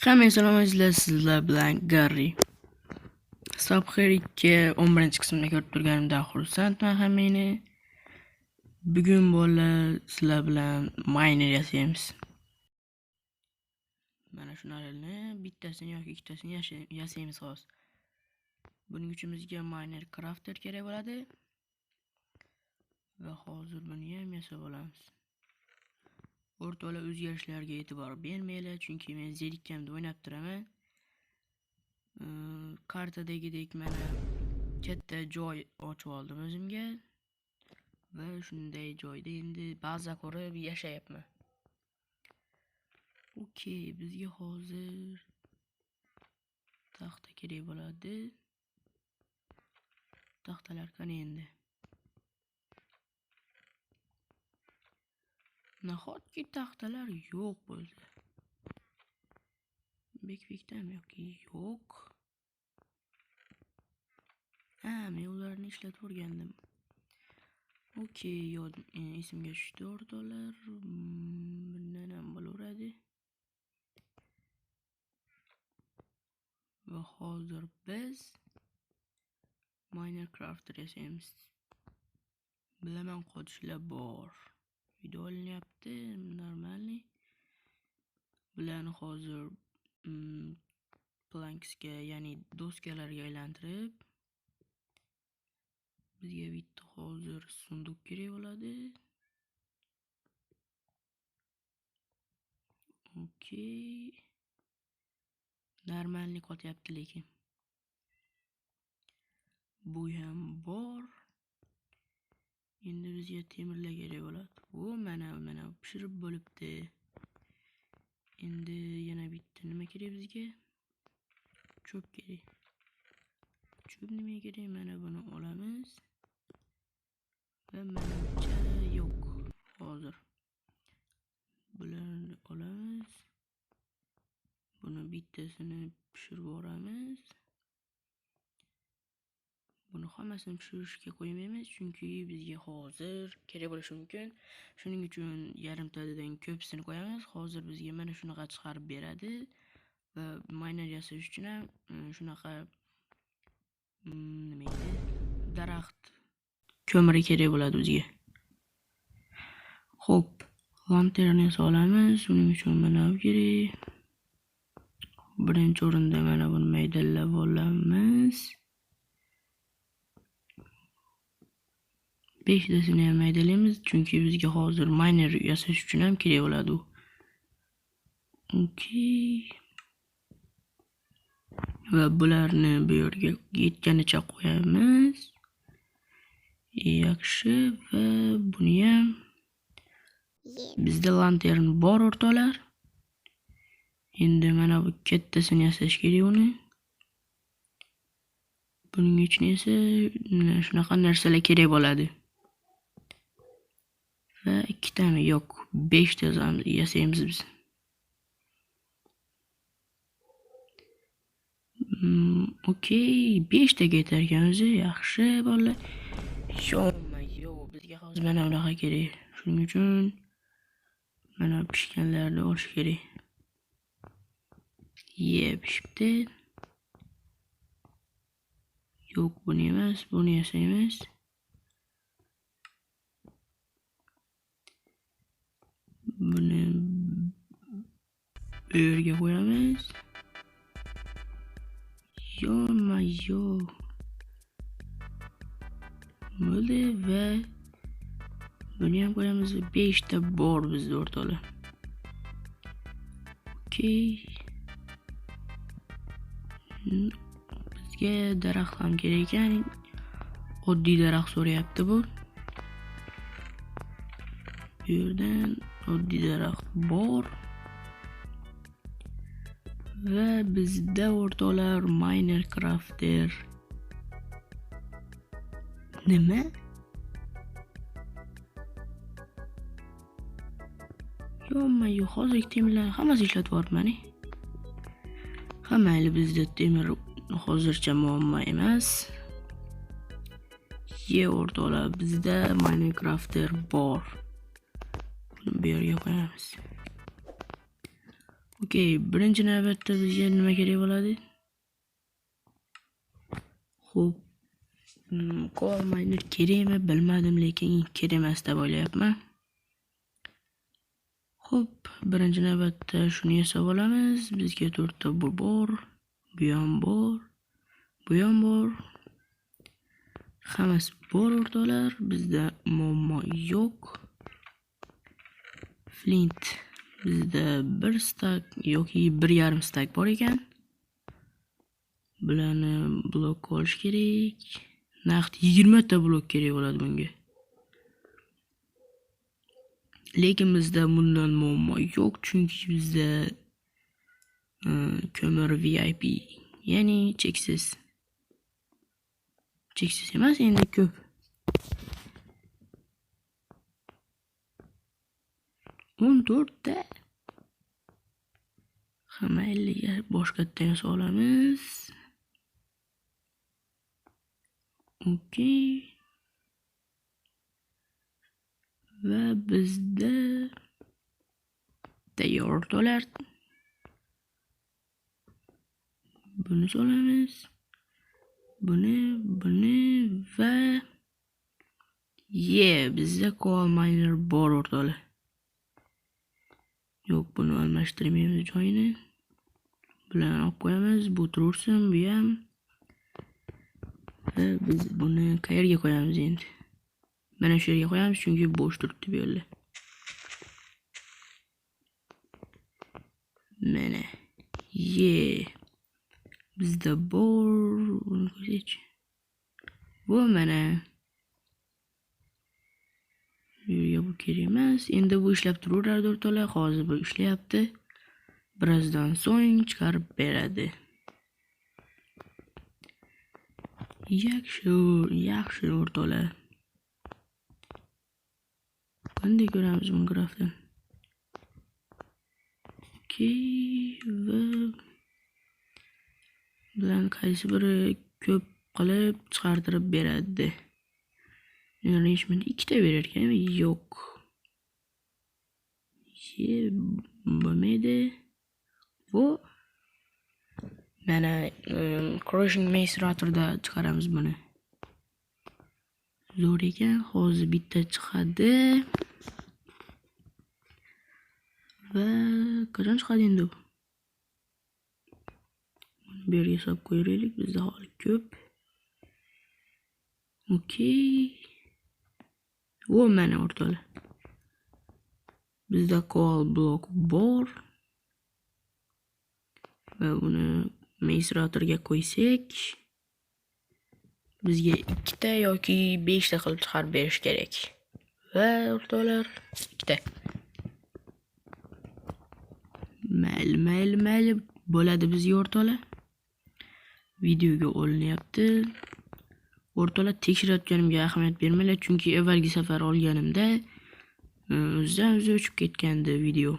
Hammaga salom azizlar, sizlar bilan Garri. Subher 2 11-qismini ko'rib turganimdan xursandman hammangni. Bugun bolalar sizlar bilan miner yasaymiz. Mana shularni bittasini yoki ikkitasini yasaymiz xolos. Buning uchun bizga miner crafter kerak bo'ladi. Va hozir buni ham yasab olamiz. O'rtoqlar, o'zgarishlarga e'tibor bermanglar, chunki men zerikkamda o'ynab turaman. Kartadagidek mana katta joy ochib oldim o'zimga va shunday joyda endi baza qurib yashayapman. Okey, bizga hozir taxta kerak bo'ladi. Taxtalar qani endi? Nahotki taxtalar yo'q bo'lsa? Bekvikdan yoki yo'q. Men ularni ishlatib o'rgandim. Okey, esimga tushdi o'rtoqlar. Bundan ham bo'laveradi. Va hozir biz miner crafter yasaymiz. Bilaman qochishlar bor. Video olinyapti, normalni. Bularni hozir planksga, ya'ni doskalarga aylantirib bizga bitta hozir sunduq kerak bo'ladi. Okey. Normalni qotyapti lekin. Bu ham bor. Endi bizga temirlar kerak bo'ladi. Mana pishirib bo'libdi. Endi yana bitta nima kerak bizga? Cho'p kerak. Cho'p nima kerak? Mana buni olamiz. Va menimcha yo'q hozir. Bularni olamiz. Buni bittasini pishirib yuboramiz. Buni hammasini pishirishga qo'ymaymiz, chunki bizga hozir kerak bo'lishi mumkin. Shuning uchun yarimtadan ko'pisini qo'yamiz. Hozir bizga mana shunaqa chiqarib beradi va miner yasash uchun ham shunaqa nima edi? Daraxt ko'miri kerak bo'ladi bizga. Xo'p, lanternni solamiz. Uning uchun mana bu kerak. Birinchi o'rinda mana buni maydalab olamiz. 5 tasini ham maydalaymiz, chunki bizga hozir miner yasash uchun ham kerak bo'ladi u. Okey. Va bularni bu yerga yetganicha qo'yamiz. Yaxshi, va buni ham bizda lantern bor o'rtoqlar. Endi mana bu kattasini yasash kerak uni. Buning uchun esa shunaqa narsalar kerak bo'ladi. Va ikkitami yo'q, 5 ta yasaymiz biz. Okey, 5 taga yetar ekan o'zi. Yaxshi bolalar. Yo'q, bizga hozir mana bunaqa kerak. Shuning uchun mana pishganlarni olish kerak. Pishibdi. Yo'q, buni emas, buni yasaymiz. Buni bu yerga qo'yamiz. Yo'q. Bo'ldi va buni ham qo'yamiz. 5 ta bor bizda o'rtoqlar. Okey. Bizga daraxt ham kerak ekan. Oddiy daraxt so'rayapti bu. Bu yerdan oddiy daraxt bor. Va bizda o'rtoqlar miner crafter. Nima? Yo'q, hozirgi temirlarni hammasi ishlatib yuboribman. Mayli, bizda temir hozircha muammo emas. O'rtoqlar, bizda miner crafter bor. Buni bu yerga qo'yamiz. Okey, birinchi navbatda bizga nima kerak bo'ladi? Xo'p, coal miner kerakmi bilmadim, lekin kerak emas deb o'ylayapman. Xo'p, birinchi navbatda shuni yasab olamiz. Bizga 4 ta bu bor, bu ham bor, bu ham bor. Hammasi bor o'rtoqlar, bizda muammo yo'q. Flint bizda 1 stak yoki 1,5 stak bor ekan. Bularni blok olish kerak. Naqd 20 ta blok kerak bo'ladi bunga. Lekin bizda bundan muammo yo'q, chunki bizda ko'mir VIP, ya'ni cheksiz. Cheksiz emas, endi ko'p. O'n to'rtta. Mayliga boshqatdan solamiz. Okey. Va bizda tayyor dolar. Buni solamiz. Buni va bizda coal miner bor o'rtoqlar. Yo'q, buni almashtirmaymiz joyini. Bilan olib qo'yamiz, bu tursin, bu ham. Va biz buni qayerga qo'yamiz endi? Mana shu yerga qo'yamiz, chunki bo'sh turibdi bu yerda. Mana. Bizda bor, buni ko'raychi. Bu mana. Bu kerak emas. Endi bu ishlab turaveradi o'rtoqlar. Hozir bu ishlayapti. Birozdan so'ng chiqarib beradi. Yaxshi o'rtoqlar. Qanday ko'ramiz buni grafdan? Va bilan qaysi biri ko'p qilib chiqartirib beradi. Enrichment 2 ta berar ekan, yo'q. Bo'lmaydi. Bu mana Crushing Maceratorda chiqaramiz buni. Zo'r ekan, hozir bitta chiqadi. Va qachon chiqadi endi bu? Bu yerga solib qo'yaylik, bizda hali ko'p. Okey. Mana o'rtoqlar. Bizda coal block bor. Va buni Maceratorga qo'ysak, bizga 2 ta yoki 5 ta qilib chiqarib berish kerak. Va o'rtoqlar, 2 ta. Mayli bo'ladi bizga o'rtoqlar. Videoga olinyapti. O'rtoqlar, tekshirayotganimga ahamiyat bermanglar, chunki avvalgi safar olganimda o'zidan o'zi o'chib ketgandi video.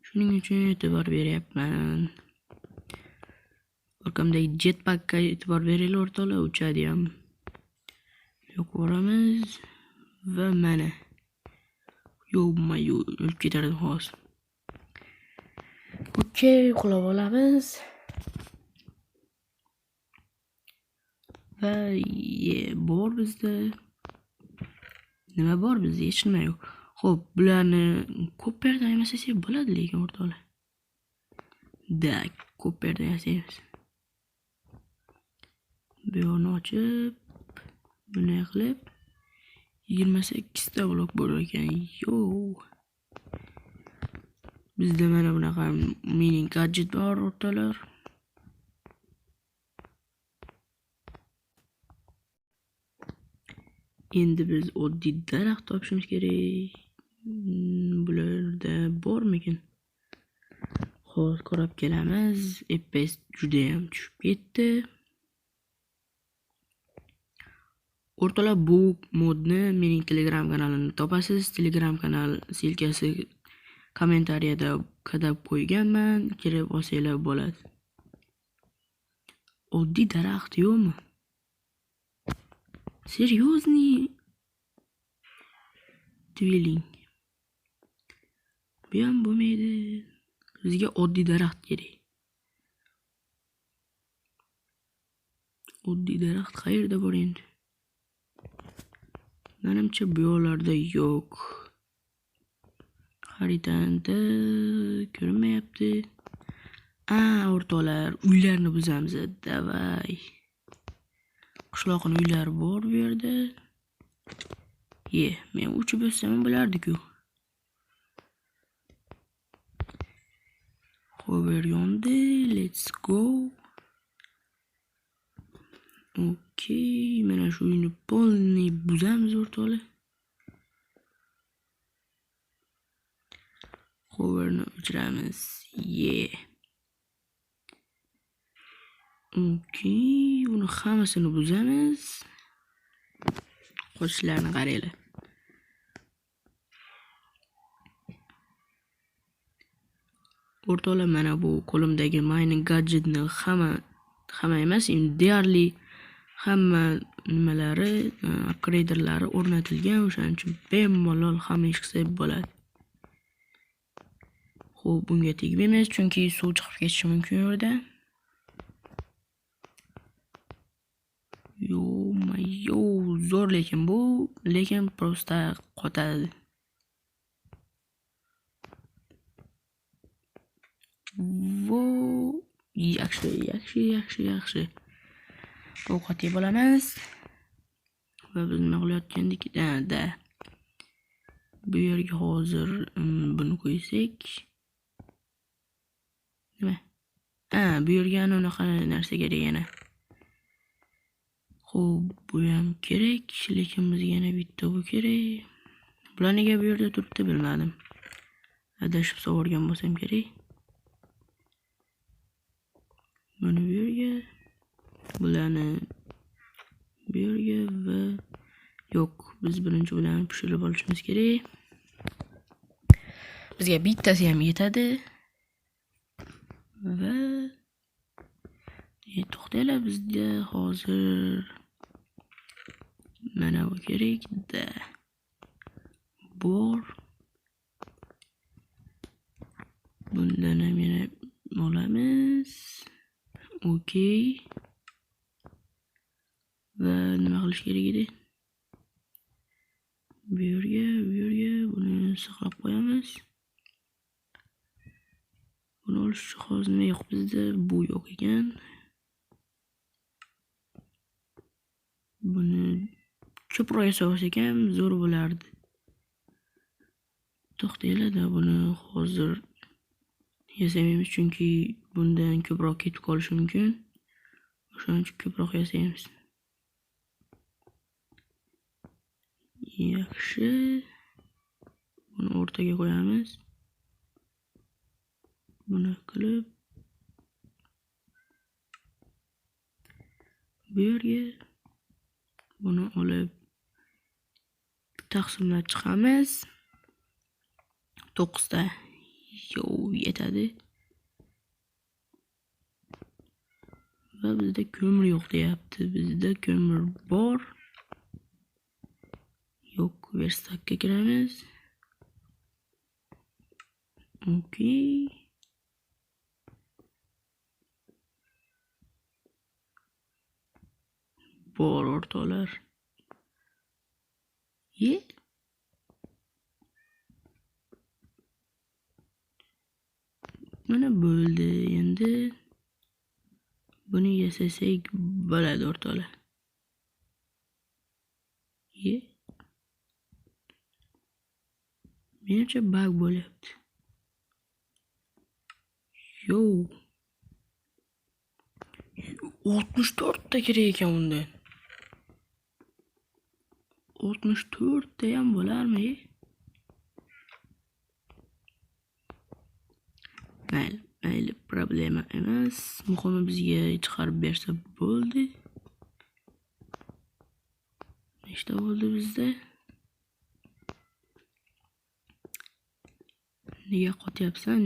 Shuning uchun e'tibor beryapman. Orqamdagi jetpackga e'tibor beringlar o'rtoqlar, uchadi ham. Yo'q, boramiz va mana. O'lib ketardim hozir. Okey, uxlab olamiz. Va bor bizda. Nima bor bizda? Hech nima yo'q. Xo'p, bularni Copperdan yamasak bo'ladi, lekin o'rtoqlar. Copperdan yasaymiz. Bu yo'lni ochib, buni qilib 28 ta blok bo'lar ekan. Bizda mana bunaqa mining gadjet bor o'rtoqlar. Endi biz oddiy daraxt topishimiz kerak. Bularda bormikin? Hozir ko'rib kelamiz. FPS juda ham tushib ketdi. O'rtoqlar, bu modni mening Telegram kanalimda topasiz. Telegram kanal silkasi kommentariyada qadab qo'yganman. Kirib olsanglar bo'ladi. Oddiy daraxt yo'qmi? Серьезный твилинг. Bu ham bo'lmaydi. Bizga oddiy daraxt kerak. Oddiy daraxt qayerda bor endi? Menimcha bu yo'llarda yo'q. Xaritada ko'rinmayapti. O'rtoqlar, uylarni buzamiz. Davay. Qishloqning uylari bor bu yerda. Men uchib o'tsam bo'lardi-ku. Hover yondi, let's go. Okey, mana shu uyni polni buzamiz o'rtoqlar. Hoverni o'chiramiz. Okey, buni hammasini buzamiz. Qo'shlarni qaranglar. O'rtoqlar, mana bu qo'limdagi mining gadjetni hamma emas, deyarli hamma nimalari, upgraderlari o'rnatilgan, o'shaning uchun bemalol hamma ish qilsa bo'ladi. Xo'p, bunga tegmaymiz, chunki suv chiqib ketishi mumkin yerda. Zo'r lekin bu, prosta qotadi. Yaxshi. Ovqat yeb olamiz. Va biz nima qilayotgandik? Bu yerga hozir buni qo'ysak. Nima? Bu yerga unaqa narsa kerak yana. Xo'p, bu ham kerak, lekin bizga yana bitta bu kerak. Bular nega bu yerda turibdi bilmadim. Adashib sovurgan bo'lsam kerak. Buni bu yerga, bularni bu yerga va yo'q, biz birinchi bularni pishirib olishimiz kerak. Bizga bittasi ham yetadi. Va to'xtanglar, bizga hozir mana bu kerak-da. Bor. Bundan ham yana olamiz. Okey. Va nima qilish kerak edi? Bu yerga buni saqlab qo'yamiz. Buni olish jihozi nima yo'q bizda? Bu yo'q ekan. Buni ko'proq yasasak ham zo'r bo'lardi. To'xtanglar-da, buni hozir yasamaymiz, chunki bundan ko'proq ketib qolishi mumkin. O'shaning uchun ko'proq yasaymiz. Yaxshi. Buni o'rtaga qo'yamiz. Buni qilib bu yerga buni olib taqsimlab chiqamiz. 9 ta yetadi. Va bizda ko'mir yo'q deyapti. Bizda ko'mir bor. Yo'q, verstakka kiramiz. Okey. Bor o'rtoqlar. Mana bo'ldi. Endi buni yasasak bo'ladi o'rtoqlar. Menimcha bug bo'lyapti. 64 ta kerak ekan undan. 64 ta ham bo'larmi? Mayli, problema emas. Muhimi bizga chiqarib bersa bo'ldi. Nechta bo'ldi bizda? Nega qotyapsan?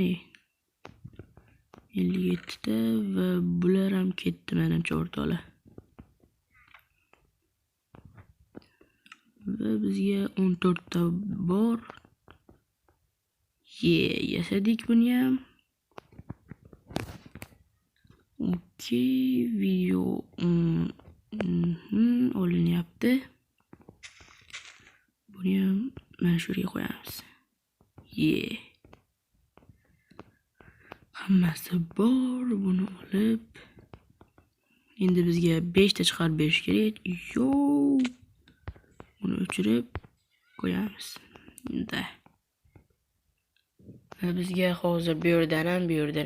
57 ta va bular ham ketdi menimcha o'rtoqlar. Va bizga 14 ta bor. Yasadik buni ham. video olinyapti. Buni ham mana shu yerga qo'yamiz. Hammasi bor. Buni olib endi bizga 5 ta chiqarib berish kerak. Buni o'chirib qo'yamiz. Va bizga hozir bu yerdan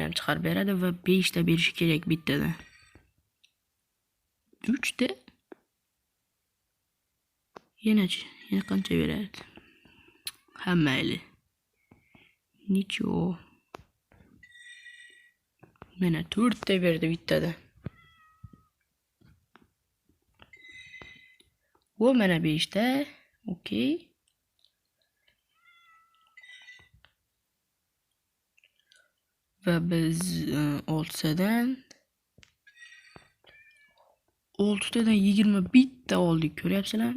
ham chiqarib beradi va 5 ta berish kerak bittadan. 3 ta. Yana qancha beradi? Mayli. Nicho. Mana 4 ta berdi bittadan. Bu mana 5 ta. Okey. Va biz 6 tadan 21 ta oldik, ko'ryapsizlar?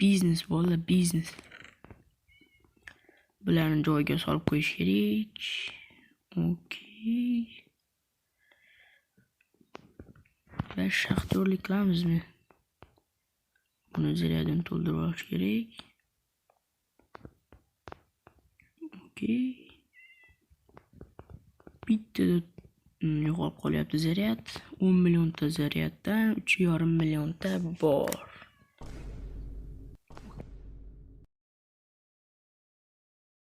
Biznes bo'ldi, biznes. Bularni joyiga solib qo'yish kerak. Okey. Va shaxtorlik qilamizmi? Buni zaryadini to'ldirib olish kerak. Okey. Bittada yo'qolib qolyapti zaryad. 10 millionta zaryaddan 3,5 millionta bor.